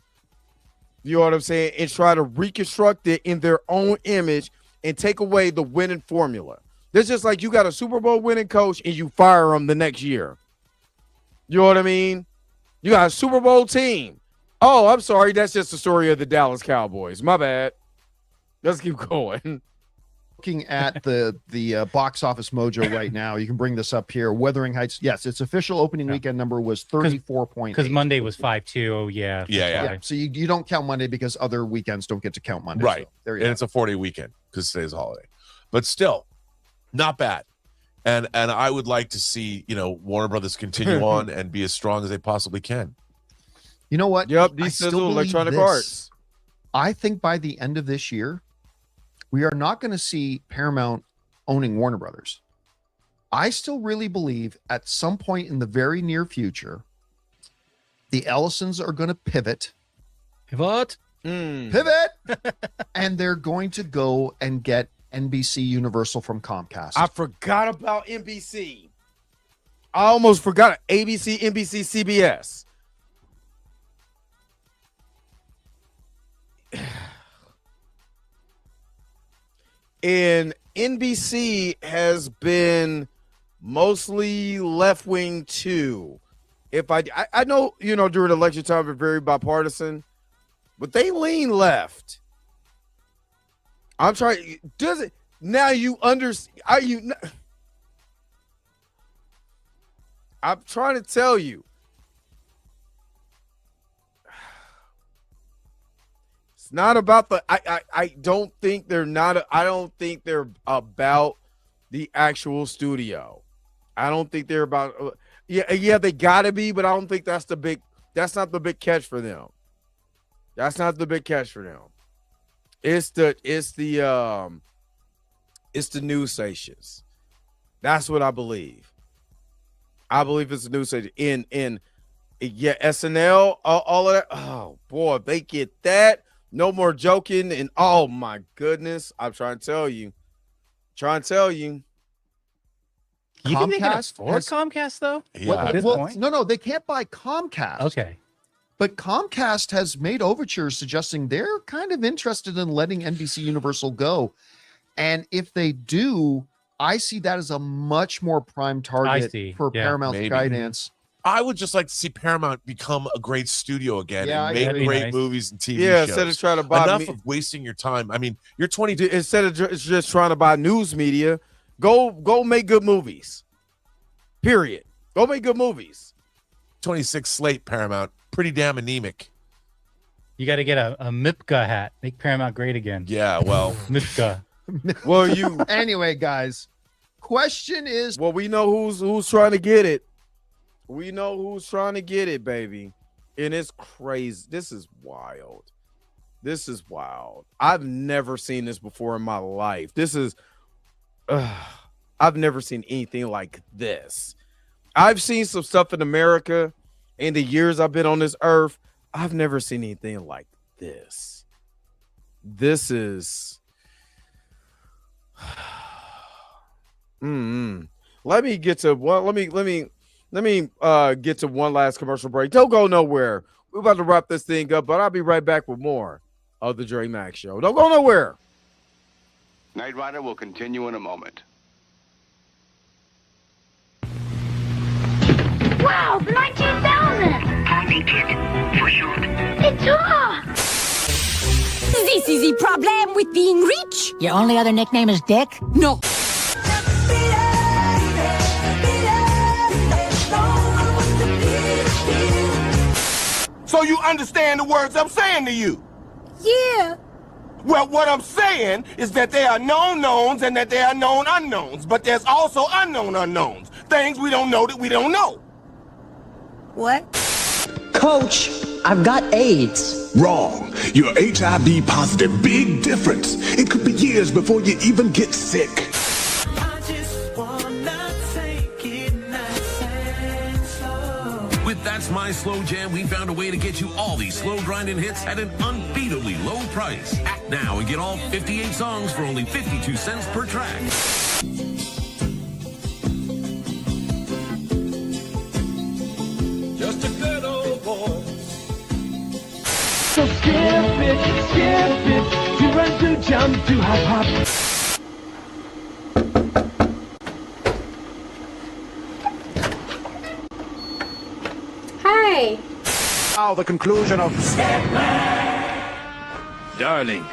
You know what I'm saying? And try to reconstruct it in their own image and take away the winning formula. It's just like you got a Super Bowl winning coach and you fire him the next year. You know what I mean? You got a Super Bowl team. Oh, I'm sorry. That's just the story of the Dallas Cowboys. My bad. Let's keep going. Looking at the box office mojo right now, you can bring this up here. Wuthering Heights, yes, its official opening weekend number was 34.8. Because Monday was 5.2. Yeah. So you don't count Monday because other weekends don't get to count Monday. Right. So there you and go. It's a 4-day weekend because today's a holiday. But still, not bad. And I would like to see, Warner Brothers continue on and be as strong as they possibly can. You know what? Yep, Electronic Arts. I think by the end of this year, we are not going to see Paramount owning Warner Brothers. I still really believe at some point in the very near future, the Ellisons are going to pivot. Pivot? Pivot! And they're going to go and get NBC Universal from Comcast. I forgot about NBC. I almost forgot ABC, NBC, CBS. And NBC has been mostly left wing too. If I know, during election time, it's very bipartisan, but they lean left. I'm trying. Does it now? You understand? I'm trying to tell you. It's not about the. I don't think they're not. I don't think they're about the actual studio. I don't think they're about. Yeah, they gotta be, but I don't think that's the big. That's not the big catch for them. That's not the big catch for them. It's the news stations. That's what I believe. I believe it's the news station. In SNL, all of that. Oh boy, if they get that, no more joking. And oh my goodness, I'm trying to tell you. You think they can afford Comcast though? Yeah. No, they can't buy Comcast. Okay. But Comcast has made overtures suggesting they're kind of interested in letting NBC Universal go. And if they do, I see that as a much more prime target for Paramount's guidance. I would just like to see Paramount become a great studio again and make great movies and TV shows. Yeah, instead of trying to buy enough of wasting your time. I mean, you're 20. Instead of just trying to buy news media, go make good movies. Period. Go make good movies. 26 slate, Paramount. Pretty damn anemic. You got to get a MIPCA hat. Make Paramount great again. Yeah, well. MIPCA. Well, Anyway, guys, question is. Well, we know who's trying to get it. We know who's trying to get it, baby. And it's crazy. This is wild. This is wild. I've never seen this before in my life. I've never seen anything like this. I've seen some stuff in America in the years I've been on this earth. I've never seen anything like this. This is Let me get to one. Let me get to one last commercial break. Don't go nowhere. We're about to wrap this thing up, but I'll be right back with more of the Dre Max Show. Don't go nowhere. Knight Rider will continue in a moment. Wow, 19,000! It's off! This is the problem with being rich. Your only other nickname is Dick? No. So you understand the words I'm saying to you? Yeah. Well, what I'm saying is that there are known knowns and that there are known unknowns, but there's also unknown unknowns. Things we don't know that we don't know. What? Coach, I've got AIDS. Wrong. You're HIV positive. Big difference. It could be years before you even get sick. With That's My Slow Jam, we found a way to get you all these slow grinding hits at an unbeatably low price. Act now and get all 58 songs for only 52 cents per track. Just a good old boy. So skip it, to run, to jump, to hop, hop. Hey! Now the conclusion of Darling,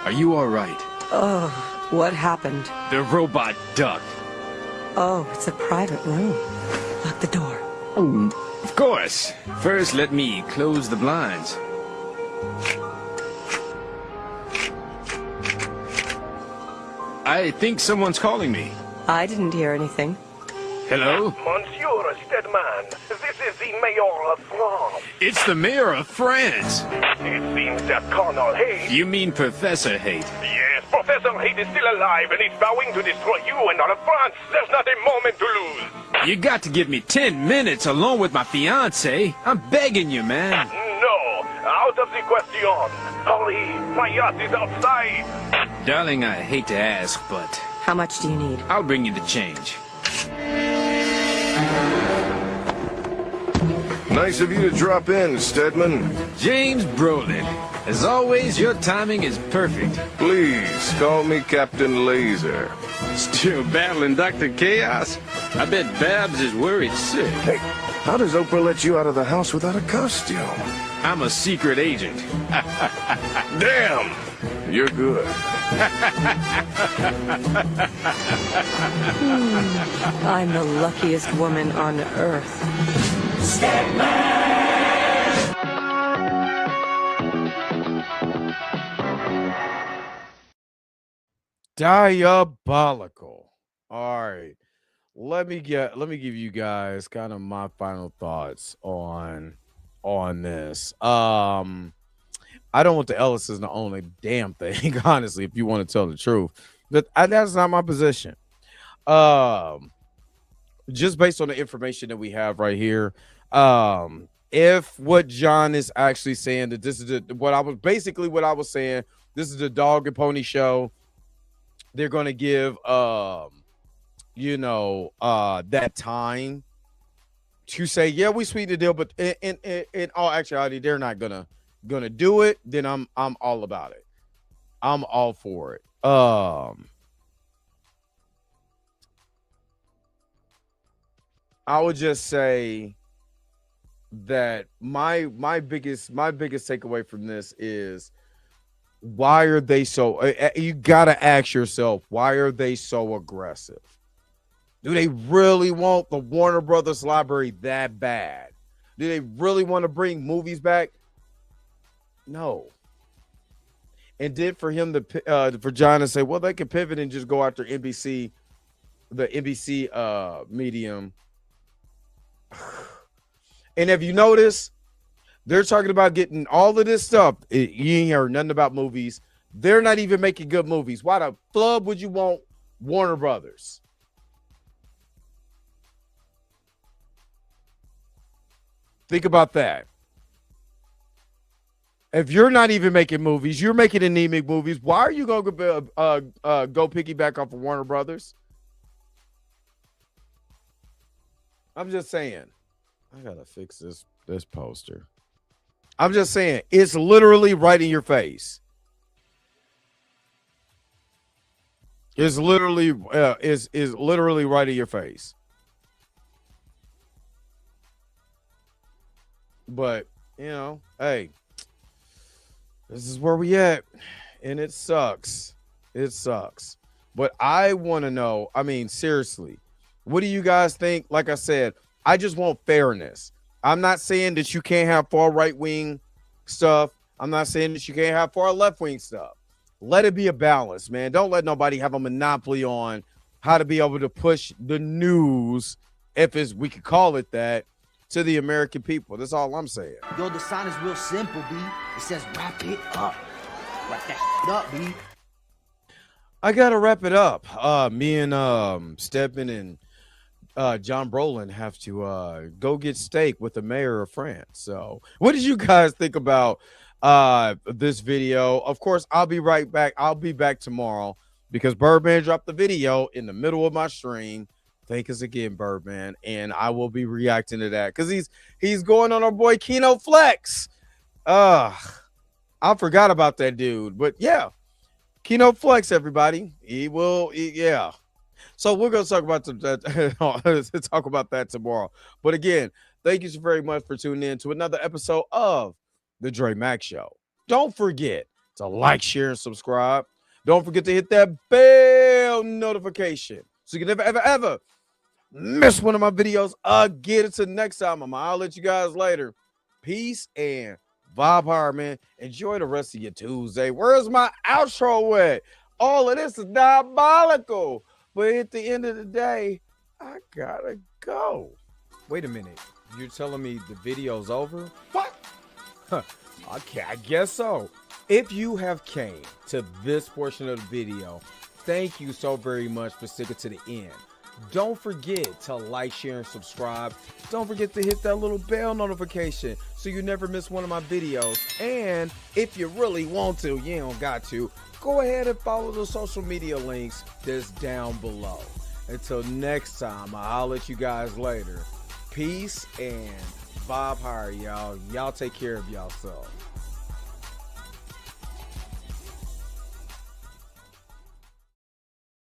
are you all right? Oh, what happened? The robot ducked. Oh, it's a private room. Lock the door. Oh, of course. First, let me close the blinds. I think someone's calling me. I didn't hear anything. Hello? Monsieur Stedman, this is the Mayor of France. It's the mayor of France. It seems that Colonel Hayes... You mean Professor Hate? Yes, Professor Hayes is still alive and he's vowing to destroy you and all of France. There's not a moment to lose. You got to give me 10 minutes alone with my fiancé. I'm begging you, man. No, out of the question. Hurry, my yacht is outside. Darling, I hate to ask, but... How much do you need? I'll bring you the change. Nice of you to drop in, Stedman. James Brolin. As always, your timing is perfect. Please, call me Captain Laser. Still battling Dr. Chaos? I bet Babs is worried sick. Hey, how does Oprah let you out of the house without a costume? I'm a secret agent. Damn! You're good. I'm the luckiest woman on earth. Diabolical. All right. Let me give you guys kind of my final thoughts on this. I don't want the Ellises to own a damn thing, honestly, if you want to tell the truth. But that's not my position. Just based on the information that we have right here, if what John is actually saying that this is what I was saying, this is the dog and pony show. They're going to give that time to say, yeah, we sweeten the deal, but in all actuality, they're not gonna do it. Then I'm all about it. I'm all for it. I would just say that my biggest takeaway from this is, why are they so, you gotta ask yourself, why are they so aggressive? Do they really want the Warner Brothers library that bad? Do they really want to bring movies back? No. And then for him to for John to say, well, they can pivot and just go after NBC, the NBC medium. And if you notice, they're talking about getting all of this stuff. You ain't heard nothing about movies. They're not even making good movies. Why the flub would you want Warner Brothers? Think about that. If you're not even making movies, you're making anemic movies. Why are you going to go piggyback off of Warner Brothers? I'm just saying. I got to fix this poster. I'm just saying. It's literally right in your face. It's literally is literally right in your face. But, you know, hey, this is where we at, and it sucks. It sucks. But I want to know, I mean, seriously, what do you guys think? Like I said, I just want fairness. I'm not saying that you can't have far right-wing stuff. I'm not saying that you can't have far left-wing stuff. Let it be a balance, man. Don't let nobody have a monopoly on how to be able to push the news, if we could call it that, to the American people. That's all I'm saying. Yo, the sign is real simple, B. It says wrap it up. Wrap that shit up, B. I gotta wrap it up. Me and Stedman and John Brolin have to go get steak with the mayor of France. So what did you guys think about this video? Of course, I'll be right back. I'll be back tomorrow because Birdman dropped the video in the middle of my stream. Thank us again, Birdman, and I will be reacting to that because he's going on our boy Keno Flex. I forgot about that dude, but yeah, Keno Flex, everybody. Yeah. So we're gonna talk about talk about that tomorrow. But again, thank you so very much for tuning in to another episode of the Dre Max Show. Don't forget to like, share, and subscribe. Don't forget to hit that bell notification so you can ever miss one of my videos again. Until next time, I'll let you guys later. Peace and vibe hard, man. Enjoy the rest of your Tuesday. Where's my outro at? All of this is diabolical. But at the end of the day, I gotta go. Wait a minute. You're telling me the video's over? What? Okay, I guess so. If you have came to this portion of the video, thank you so very much for sticking to the end. Don't forget to like, share, and subscribe. Don't forget to hit that little bell notification so you never miss one of my videos. And if you really want to, you don't got to, go ahead and follow the social media links that's down below. Until next time, I'll let you guys later. Peace and vibe higher, y'all. Y'all take care of yourself.